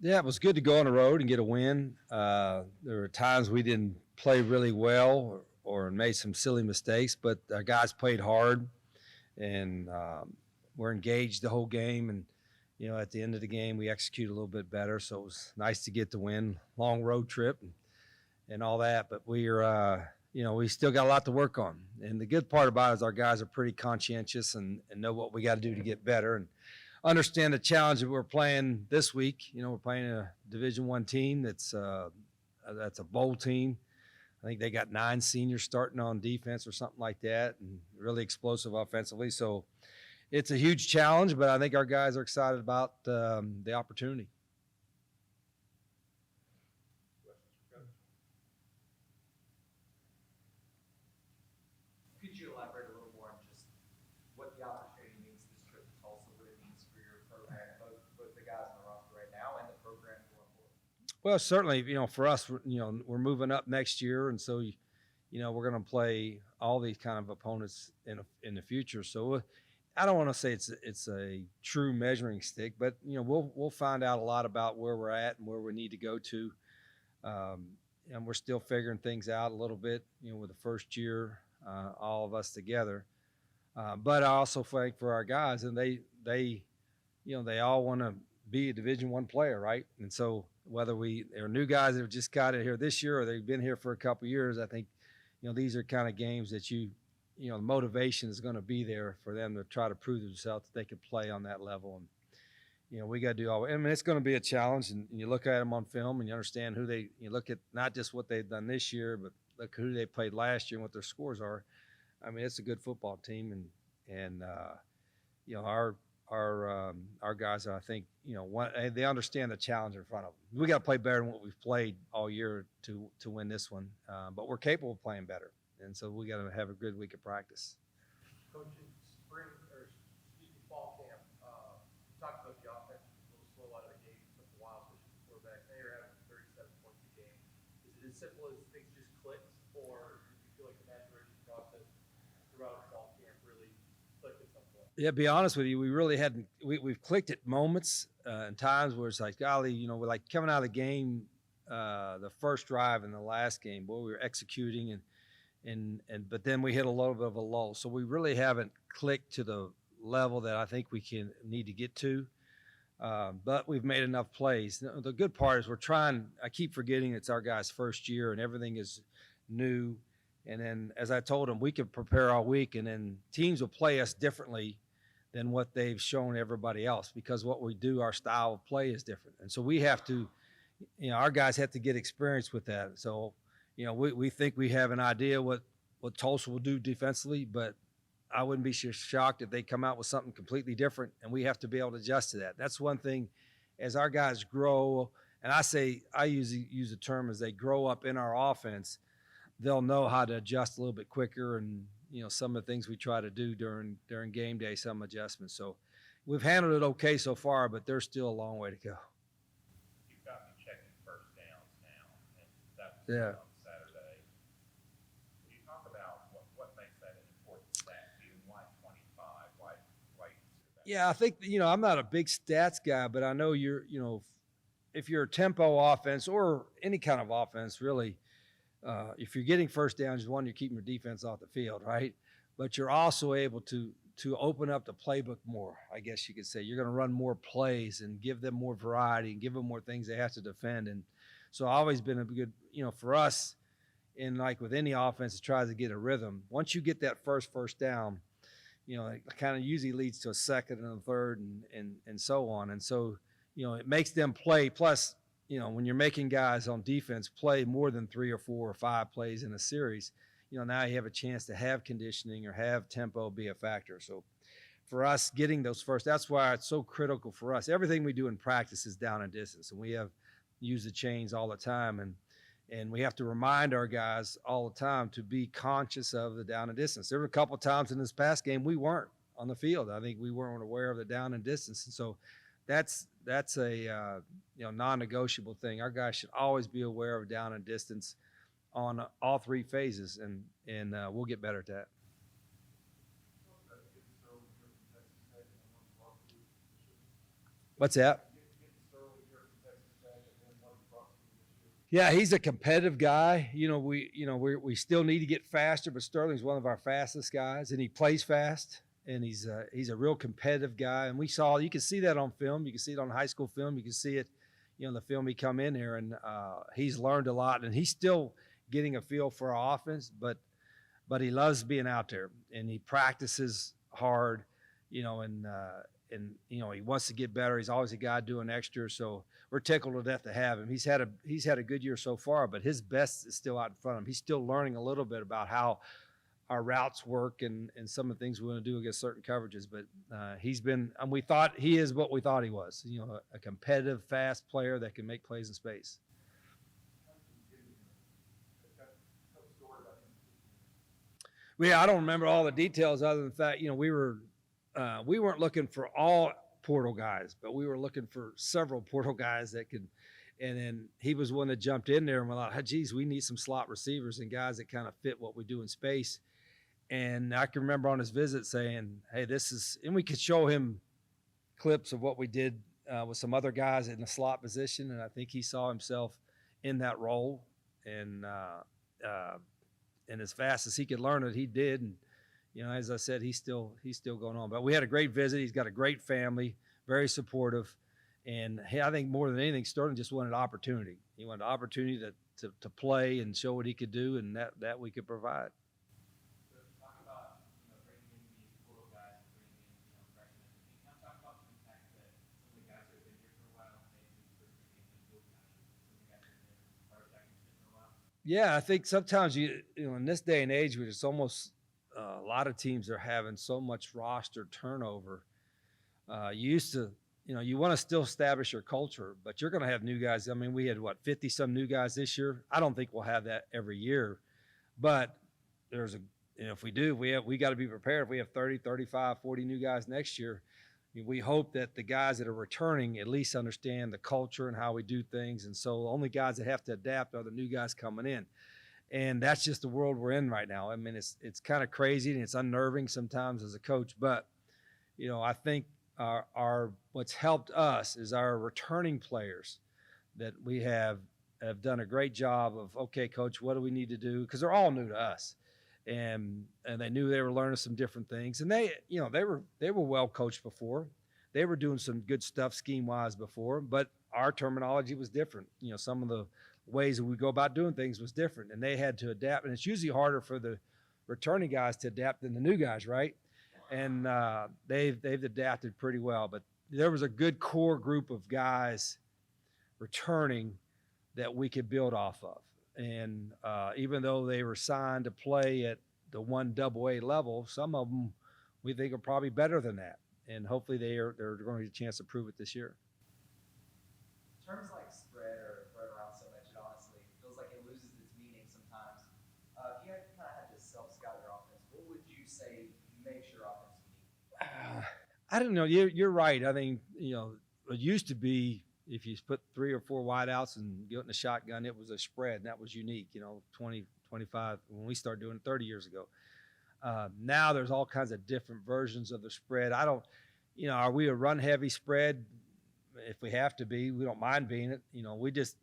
Yeah, it was good to go on the road and get a win. There were times we didn't play really well or made some silly mistakes, but our guys played hard and were engaged the whole game. And at the end of the game, we executed a little bit better. So it was nice to get the win. Long road trip and all that, but we still got a lot to work on. And the good part about it is our guys are pretty conscientious and know what we got to do to get better and understand the challenge that we're playing this week. We're playing a Division I team that's a bowl team. I think they got 9 seniors starting on defense or something like that, and really explosive offensively. So it's a huge challenge, but I think our guys are excited about the opportunity. Could you elaborate a little more on just what the opportunity means this trip to Tulsa, what it means for your program, both the guys on the roster right now and the program going forward? Well, certainly, for us, we're moving up next year, and so we're going to play all these kind of opponents in the future. So I don't want to say it's a true measuring stick, but we'll find out a lot about where we're at and where we need to go to. And we're still figuring things out a little bit, with the first year, all of us together. But I also think for our guys, and they all want to be a Division I player, right? And so whether they're new guys that have just got it here this year or they've been here for a couple of years, I think these are kind of games that the motivation is going to be there for them to try to prove themselves that they can play on that level. And we got to do all. I mean, it's going to be a challenge, and you look at them on film and you understand you look at not just what they've done this year, but look who they played last year and what their scores are. I mean, it's a good football team, and our guys, I think, they understand the challenge in front of them. We got to play better than what we've played all year to win this one, but we're capable of playing better, and so we got to have a good week of practice. Coach, fall camp, you talked about the offense a little slow out of the gate, took a while, especially for quarterbacks. Now you're having 37 points a game. Is it as simple as things just clicked, or do you feel like the maturation process throughout fall camp really clicked at some point? Yeah, be honest with you, we really hadn't. We've clicked at moments and times where it's like, golly, we're like coming out of the game, the first drive in the last game, boy, we were executing but then we hit a little bit of a lull. So we really haven't clicked to the level that I think we need to get to. But we've made enough plays. The good part is I keep forgetting it's our guys' first year and everything is new. And then, as I told them, we can prepare all week, and then teams will play us differently than what they've shown everybody else because what we do, our style of play is different. And so we have to, our guys have to get experience with that. So, we think we have an idea what Tulsa will do defensively, but I wouldn't be shocked if they come out with something completely different, and we have to be able to adjust to that. That's one thing as our guys grow, and I usually use the term as they grow up in our offense, they'll know how to adjust a little bit quicker and, some of the things we try to do during game day, some adjustments. So we've handled it okay so far, but there's still a long way to go. You've got me checking first downs now, and that was on Saturday. Can you talk about what makes that an important stat to you, and why 25, why you consider that? Yeah, I think, I'm not a big stats guy, but I know if you're a tempo offense or any kind of offense, really, if you're getting first downs, one, you're keeping your defense off the field, right? But you're also able to open up the playbook more, I guess you could say. You're going to run more plays and give them more variety and give them more things they have to defend. And so I've always been a good, for us, and like with any offense that tries to get a rhythm, once you get that first down, it kind of usually leads to a second and a third and so on. And so, it makes them play. Plus, when you're making guys on defense play more than 3 or 4 or 5 plays in a series, now you have a chance to have conditioning or have tempo be a factor. So for us, getting those that's why it's so critical for us. Everything we do in practice is down and distance, and we use the chains all the time. And we have to remind our guys all the time to be conscious of the down and distance. There were a couple of times in this past game we weren't on the field. I think we weren't aware of the down and distance. And so that's a non-negotiable thing. Our guys should always be aware of down and distance on all 3 phases, and we'll get better at that. What's that? Yeah, he's a competitive guy. We still need to get faster, but Sterling's one of our fastest guys, and he plays fast, and he's a real competitive guy. And you can see that on film. You can see it on high school film. You can see it, the film he come in here, and he's learned a lot, and he's still getting a feel for our offense, but he loves being out there, and he practices hard, and he wants to get better. He's always a guy doing extra, so we're tickled to death to have him. He's had a good year so far, but his best is still out in front of him. He's still learning a little bit about how our routes work and some of the things we want to do against certain coverages. But we thought he is what we thought he was. A competitive, fast player that can make plays in space. Well, yeah, I don't remember all the details other than the fact, we weren't looking for all portal guys, but we were looking for several portal guys that could. And then he was one that jumped in there and we're like, oh, geez, we need some slot receivers and guys that kind of fit what we do in space. And I can remember on his visit saying, hey, and we could show him clips of what we did with some other guys in the slot position. And I think he saw himself in that role. And as fast as he could learn it, he did. And, as I said, he's still going on. But we had a great visit. He's got a great family, very supportive. And I think more than anything, Sterling just wanted opportunity. He wanted opportunity to play and show what he could do, and that we could provide. So talk about, bringing in these portal guys and bringing in, freshmen. Can you talk about the impact that some of the guys who have been here for a while, maybe for some of the guys who have been part of that for a while? Yeah, I think sometimes in this day and age, where it's almost a lot of teams are having so much roster turnover. You used to, you want to still establish your culture, but you're going to have new guys. I mean, we had 50 some new guys this year. I don't think we'll have that every year, but if we do, we got to be prepared. If we have 30, 35, 40 new guys next year, we hope that the guys that are returning at least understand the culture and how we do things. And so the only guys that have to adapt are the new guys coming in. And that's just the world we're in right now. I mean, it's kind of crazy and it's unnerving sometimes as a coach, but I think our what's helped us is our returning players that we have done a great job of, okay, coach, what do we need to do? Because they're all new to us. And they knew they were learning some different things. And they were well coached before. They were doing some good stuff scheme-wise before, but our terminology was different. Some of the ways that we go about doing things was different, and they had to adapt. And it's usually harder for the returning guys to adapt than the new guys, right? And they've adapted pretty well. But there was a good core group of guys returning that we could build off of. And even though they were signed to play at the 1AA level, some of them we think are probably better than that. And hopefully they're going to get a chance to prove it this year. Terms like spread are thrown around so much, it honestly feels like it loses its meaning sometimes. If you kind of had to self-scout your offense, what would you say makes your offense unique? I don't know. You're right. I think, it used to be if you put 3 or 4 wideouts and get in a shotgun, it was a spread, and that was unique, 20, 25, when we started doing it 30 years ago. Now there's all kinds of different versions of the spread. Are we a run-heavy spread? If we have to be, we don't mind being it. We just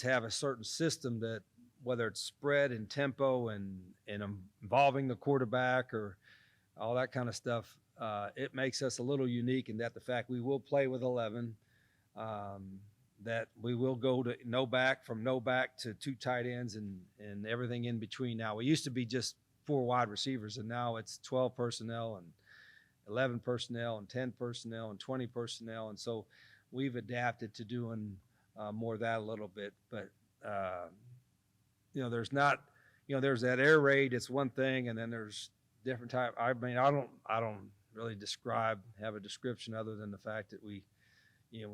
have a certain system that, whether it's spread and tempo and involving the quarterback or all that kind of stuff, it makes us a little unique in that the fact we will play with 11, that we will go to no back, from no back to 2 tight ends and everything in between. Now, we used to be just 4 wide receivers, and now it's 12 personnel and 11 personnel and 10 personnel and 20 personnel. And so we've adapted to doing more of that a little bit. But, there's not, there's that air raid, it's one thing, and then there's different type. I mean, I don't really have a description other than the fact that we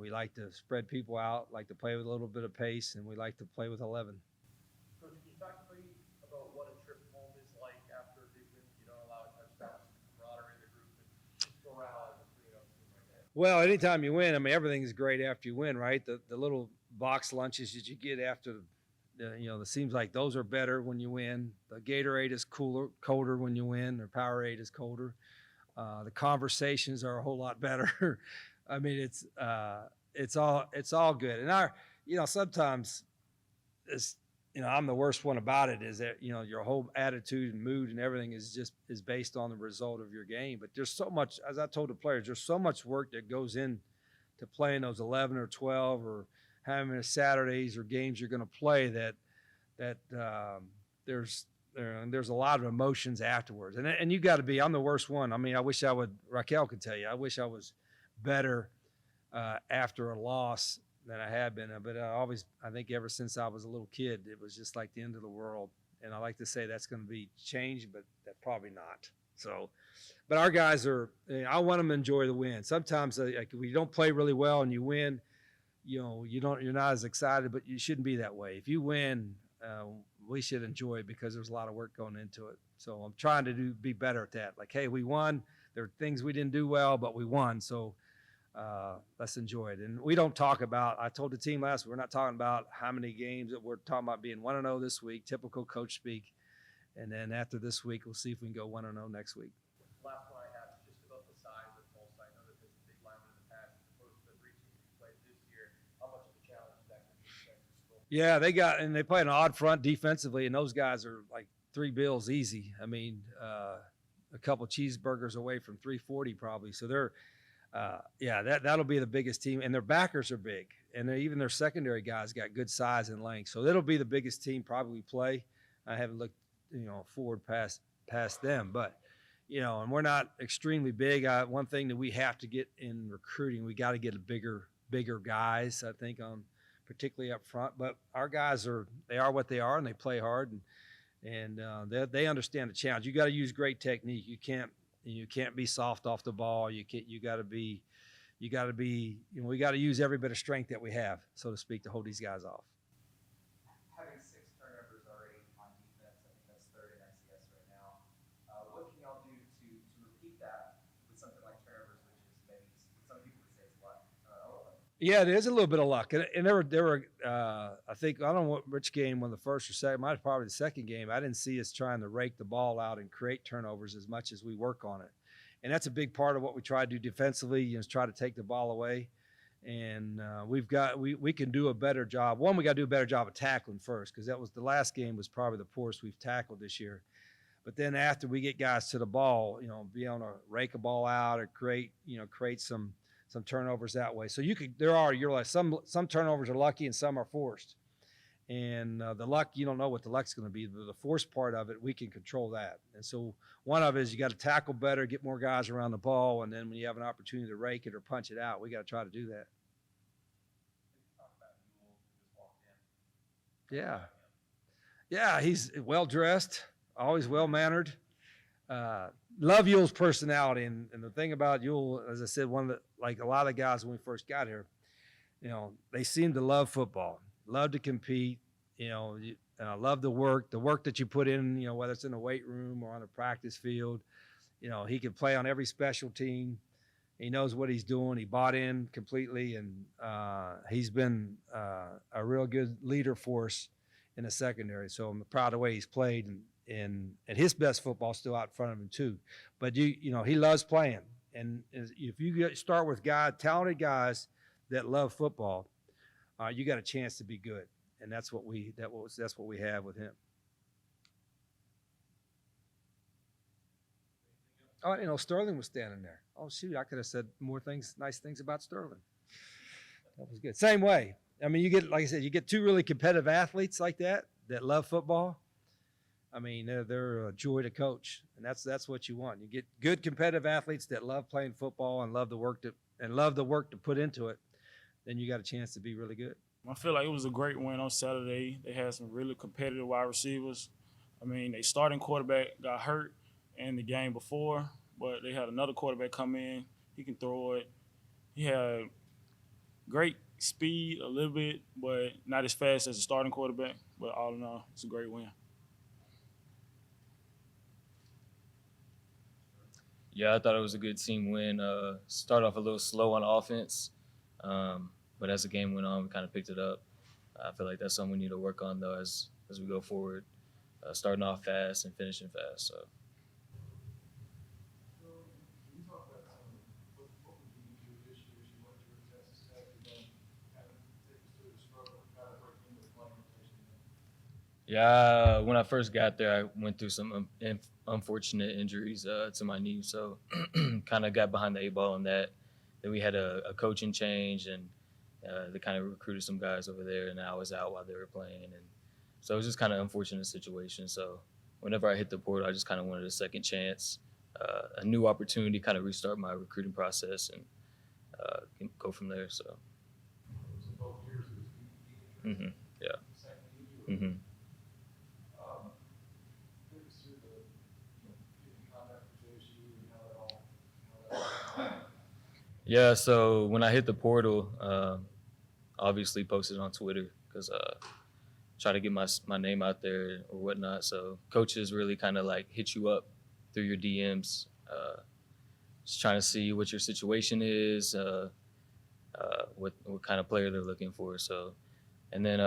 like to spread people out, like to play with a little bit of pace, and we like to play with 11. Coach, can you talk to me about what a trip home is like after a big win? You don't allow touchdowns, camaraderie in the group, and morale as a 3-0 team like that. Well, anytime you win, I mean, everything is great after you win, right? The little box lunches that you get after, it seems like those are better when you win. The Gatorade is colder when you win. Or Powerade is colder. The conversations are a whole lot better. I mean, it's all good. And sometimes it's, I'm the worst one about it is that, your whole attitude and mood and everything is based on the result of your game. But there's so much, as I told the players, there's so much work that goes in to playing those 11 or 12 or having Saturdays or games you're going to play that there's a lot of emotions afterwards. And you got to be, I'm the worst one. I mean, Raquel could tell you, I wish I was better after a loss than I have been. But I think ever since I was a little kid, it was just like the end of the world. And I like to say that's going to be changed, but that probably not. So, but our guys I want them to enjoy the win. Sometimes like we don't play really well and you win, you're not as excited, but you shouldn't be that way. If you win, we should enjoy it because there's a lot of work going into it. So I'm trying to be better at that. Like, hey, we won. There are things we didn't do well, but we won. So let's enjoy it. And we don't talk about, I told the team last week, we're not talking about how many games. That we're talking about being 1-0 this week, typical coach speak. And then after this week, we'll see if we can go 1-0 next week. Last one I have is just about the size of Tulsa. I know that there's a big lineman in the past, as opposed to the 3 teams you played this year. How much of a challenge is that going to be for school? Yeah, they play an odd front defensively, and those guys are like 3 bills easy. I mean, a couple cheeseburgers away from 340 probably. So they're, that'll be the biggest team, and their backers are big, and even their secondary guys got good size and length. So that'll be the biggest team probably play. I haven't looked, forward past them, but and we're not extremely big. One thing that we have to get in recruiting, we got to get a bigger guys. I think particularly up front, but our guys are what they are, and they play hard, and they understand the challenge. You got to use great technique. You can't be soft off the ball. You got to be, we got to use every bit of strength that we have, so to speak, to hold these guys off. Having 6 turnovers already on defense, I think that's 3rd in FCS right now. What can y'all do to repeat that with something like turnovers, which is maybe some people would say it's luck? Yeah, there's a little bit of luck, and there were I think, I don't know which game won the first or second. Might have probably the second game. I didn't see us trying to rake the ball out and create turnovers as much as we work on it, and that's a big part of what we try to do defensively. Is try to take the ball away, and we can do a better job. One, we got to do a better job of tackling first, because that was the last game was probably the poorest we've tackled this year. But then after we get guys to the ball, be able to rake a ball out or create some turnovers that way. So you're like some turnovers are lucky and some are forced. And the luck, you don't know what the luck's going to be. But the forced part of it, we can control that. And so one of it is you got to tackle better, get more guys around the ball, and then when you have an opportunity to rake it or punch it out, we got to try to do that. Yeah, he's well dressed, always well mannered. Love Yule's personality, and the thing about Yule, as I said, like a lot of guys when we first got here, they seem to love football, love to compete, love the work that you put in, whether it's in the weight room or on the practice field. He can play on every special team. He knows what he's doing. He bought in completely, and he's been a real good leader for us in the secondary. So I'm proud of the way he's played, and his best football still out in front of him too. But he loves playing, and if you start with talented guys that love football, you got a chance to be good, and that's what we have with him. Oh, Sterling was standing there. Oh shoot, I could have said more nice things about Sterling. That was good. Same way. I mean, like I said, you get 2 really competitive athletes like that love football. I mean, they're a joy to coach, and that's what you want. You get good competitive athletes that love playing football and love the work to put into it. Then you got a chance to be really good. I feel like it was a great win on Saturday. They had some really competitive wide receivers. I mean, they starting quarterback got hurt in the game before, but they had another quarterback come in. He can throw it. He had great speed a little bit, but not as fast as the starting quarterback. But all in all, it's a great win. Yeah, I thought it was a good team win. Started off a little slow on offense, but as the game went on, we kind of picked it up. I feel like that's something we need to work on, though, as we go forward, starting off fast and finishing fast. So. Yeah, when I first got there, I went through some unfortunate injuries to my knee, so kind of got behind the eight ball on that. Then we had a coaching change, and they kind of recruited some guys over there, and I was out while they were playing, and so it was just kind of unfortunate situation. So whenever I hit the portal, I just kind of wanted a second chance, a new opportunity, kind of restart my recruiting process, and go from there. So, So both years it was hmm yeah. second year. hmm Take us through the, getting contact with JSU and how that all. Yeah, so when I hit the portal, obviously posted on Twitter because try to get my name out there or whatnot. So coaches really kind of like hit you up through your DMs, just trying to see what your situation is, what kind of player they're looking for. So, and then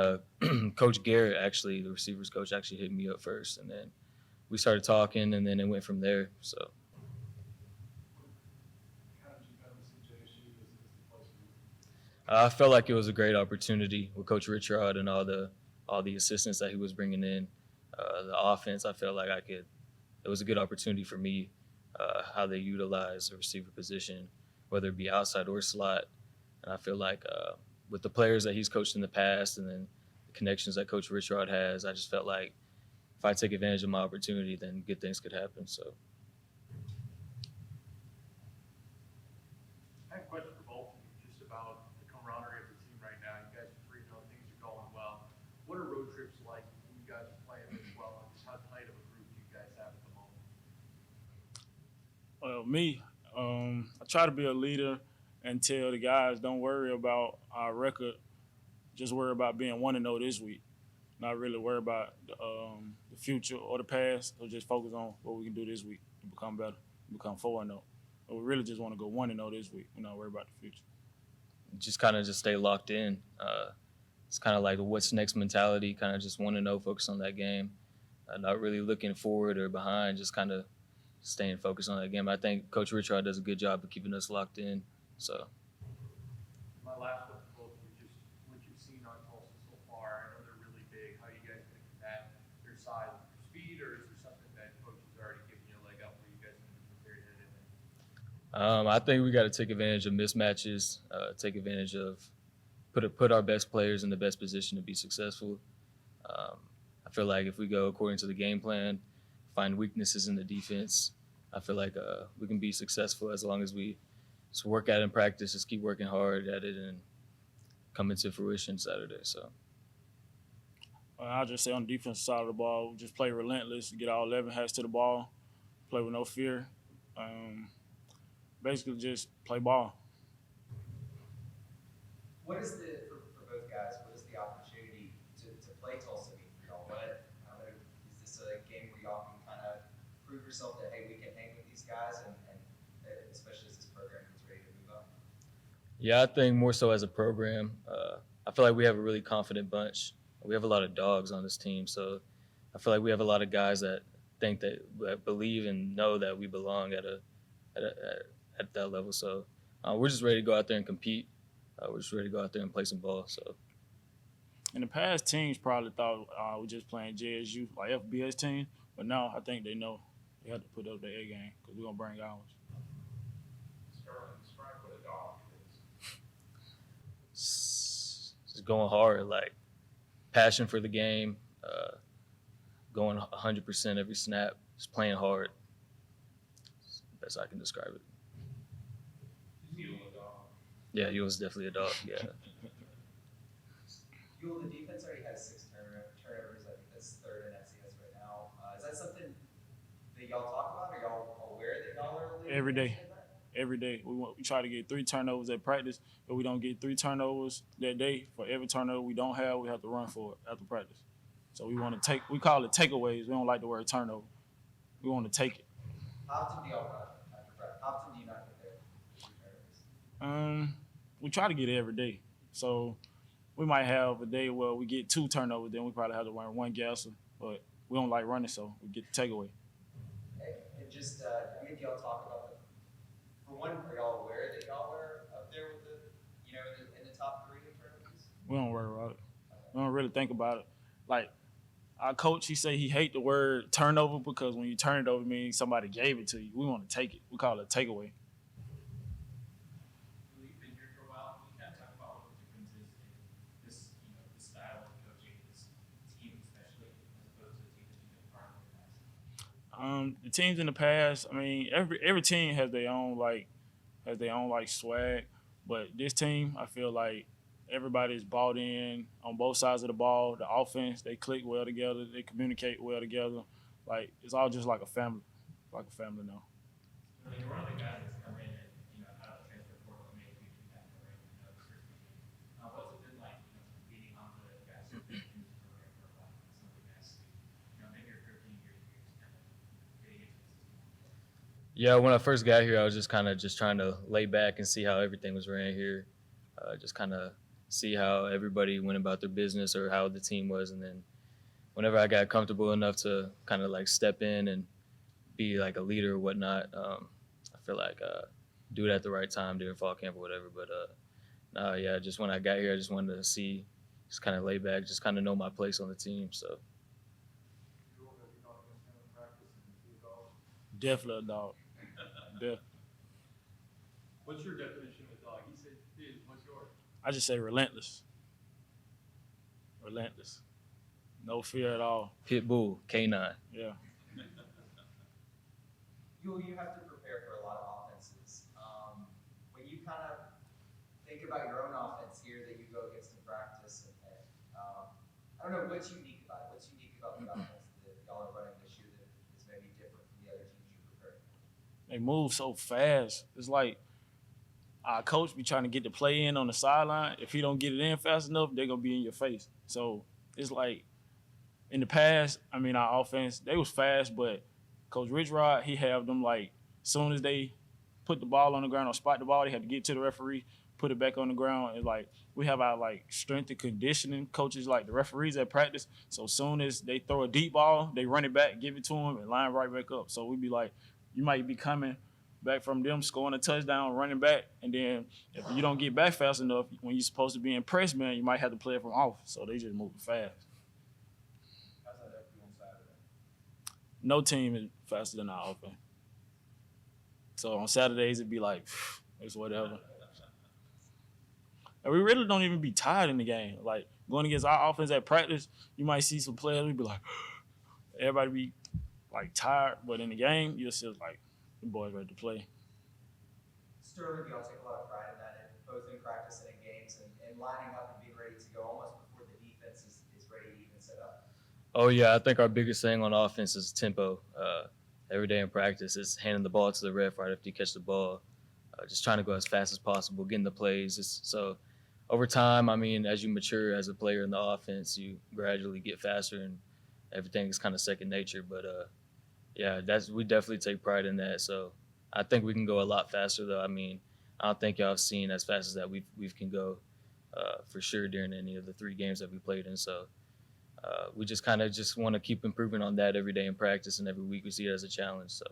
Coach Garrett, actually, the receivers coach, actually hit me up first, and then we started talking, and then it went from there. So. How did you come to see JSU as the place for you? I felt like it was a great opportunity with Coach Richard and all the assistants that he was bringing in. The offense, I felt like it was a good opportunity for me. How they utilize the receiver position, whether it be outside or slot, and I feel like with the players that he's coached in the past, and then the connections that Coach Richard has, I just felt like if I take advantage of my opportunity, then good things could happen. So. I have a question for both of you, just about the camaraderie of the team right now. You guys are 3-0, things are going well. What are road trips like when you guys are playing this well, and just how tight of a group do you guys have at the moment? Me, I try to be a leader and tell the guys don't worry about our record, just worry about being 1-0 this week. Not really worry about the future or the past, or just focus on what we can do this week to become better, become 4-0. But we really just want to go 1-0 this week. We're not worried about the future. Just kind of just stay locked in. It's kind of like a what's next mentality, kind of just want to know, focus on that game, not really looking forward or behind, just kind of staying focused on that game. I think Coach Richard does a good job of keeping us locked in. So. My last one for both of you, just what you've seen on Tulsa so far. I know they're really big. How are you guys going to combat their size with your speed, or is there something that coach has already given you a leg up where you guys are going to be prepared to hit in? I think we got to take advantage of mismatches, take advantage of put our best players in the best position to be successful. I feel like if we go according to the game plan, find weaknesses in the defense, I feel like we can be successful as long as we just work at it in practice, just keep working hard at it, and come into fruition Saturday. So. I'll just say on the defensive side of the ball, just play relentless, get all 11 hats to the ball, play with no fear. Basically, just play ball. What is for both guys, what is the opportunity to play Tulsa mean for y'all? Is this a game where y'all can kind of prove yourself that, hey, we can hang with these guys, and especially as this program gets ready to move up? Yeah, I think more so as a program. I feel like we have a really confident bunch. We have a lot of dogs on this team, so I feel like we have a lot of guys that think that believe and know that we belong at that level. So we're just ready to go out there and compete. We're just ready to go out there and play some ball. So. In the past, teams probably thought we're just playing JSU, like FBS team, but now I think they know they have to put up their A game because we're going to bring ours. Sterling, describe what a dog is. Just going hard, like passion for the game, going 100% every snap, just playing hard. That's the best I can describe it. Feel a dog. Yeah, he was definitely a dog. Yeah. Yule, the defense already has 6 turnovers. I think that's 3rd in FCS right now. Is that something that y'all talk about? Are y'all aware that y'all are leading Every day. in that? Every day. We try to get 3 turnovers at practice. If we don't get 3 turnovers that day, for every turnover we don't have, we have to run for it after practice. So we call it takeaways. We don't like the word turnover. We want to take it. How often do y'all run after practice? How often do you not get there? 3 turnovers? We try to get it every day. So we might have a day where we get 2 turnovers, then we probably have to run 1 gasser. But we don't like running, so we get the takeaway. And just, any of y'all talk about for one, are y'all aware that y'all are up there with in the top 3 in turnovers? We don't worry about it. We don't really think about it. Like, our coach, he say he hate the word turnover because when you turn it over, it means somebody gave it to you. We want to take it. We call it a takeaway. Well, you've been here for a while. Can you kind of talk about what the difference is in this, the style of coaching, this team especially, as opposed to the team that you've been part of in the past? The teams in the past, I mean, every team has their own swag, but this team, I feel like everybody's bought in on both sides of the ball. The offense, they click well together, they communicate well together. Like it's all just like a family now. I mean, you're one of the guys that's come in and, out of the transfer portal and made a huge impact already, the first game. What's it been like, competing on the guys who've been in this program for a while, and some of the guys who, maybe your 13 years, you're just kind of getting into the system? Yeah, when I first got here, I was just kind of just trying to lay back and see how everything was ran here. Just kind of see how everybody went about their business or how the team was. And then whenever I got comfortable enough to kind of like step in and be like a leader or whatnot, I feel like do it at the right time during fall camp or whatever. But yeah, just when I got here, I just wanted to see, just kind of lay back, just kind of know my place on the team. So. Definitely a dog. Definitely. What's your definition of a dog? He said his. What's yours? I just say relentless. Relentless. No fear at all. Pit bull, K9. Yeah. You have to prepare for a lot of offenses. When you kind of think about your own offense here that you go against in practice, and I don't know what's unique about it. What's unique about the offense that y'all are running this year that is maybe different from the other teams you're preparing for? They move so fast. It's like our coach be trying to get the play in on the sideline. If he don't get it in fast enough, they're gonna be in your face. So it's like in the past, I mean, our offense, they was fast, but Coach Rich Rod, he have them like soon as they put the ball on the ground or spot the ball, they had to get to the referee, put it back on the ground. And like we have our like strength and conditioning coaches, like the referees at practice. So soon as they throw a deep ball, they run it back, give it to them, and line right back up. So we be like, you might be coming back from them scoring a touchdown, running back, and then if you don't get back fast enough, when you're supposed to be in press, man, you might have to play it from off. So they just move fast. How's that help you on Saturday? No team is faster than our offense. So on Saturdays, it'd be like, it's whatever. And we really don't even be tired in the game. Like going against our offense at practice, you might see some players, we be like, everybody be like tired, but in the game, you're still like, the boys ready to play. Sterling, y'all take a lot of pride in that, both in practice and in games, and lining up and being ready to go almost before the defense is ready to even set up. Oh, yeah, I think our biggest thing on offense is tempo. Every day in practice is handing the ball to the ref right after you catch the ball, just trying to go as fast as possible, getting the plays. So over time, I mean, as you mature as a player in the offense, you gradually get faster and everything is kind of second nature. But, yeah, we definitely take pride in that. So I think we can go a lot faster, though. I mean, I don't think y'all have seen as fast as that we can go for sure during any of the 3 games that we played in. So we just kind of just want to keep improving on that every day in practice, and every week we see it as a challenge. So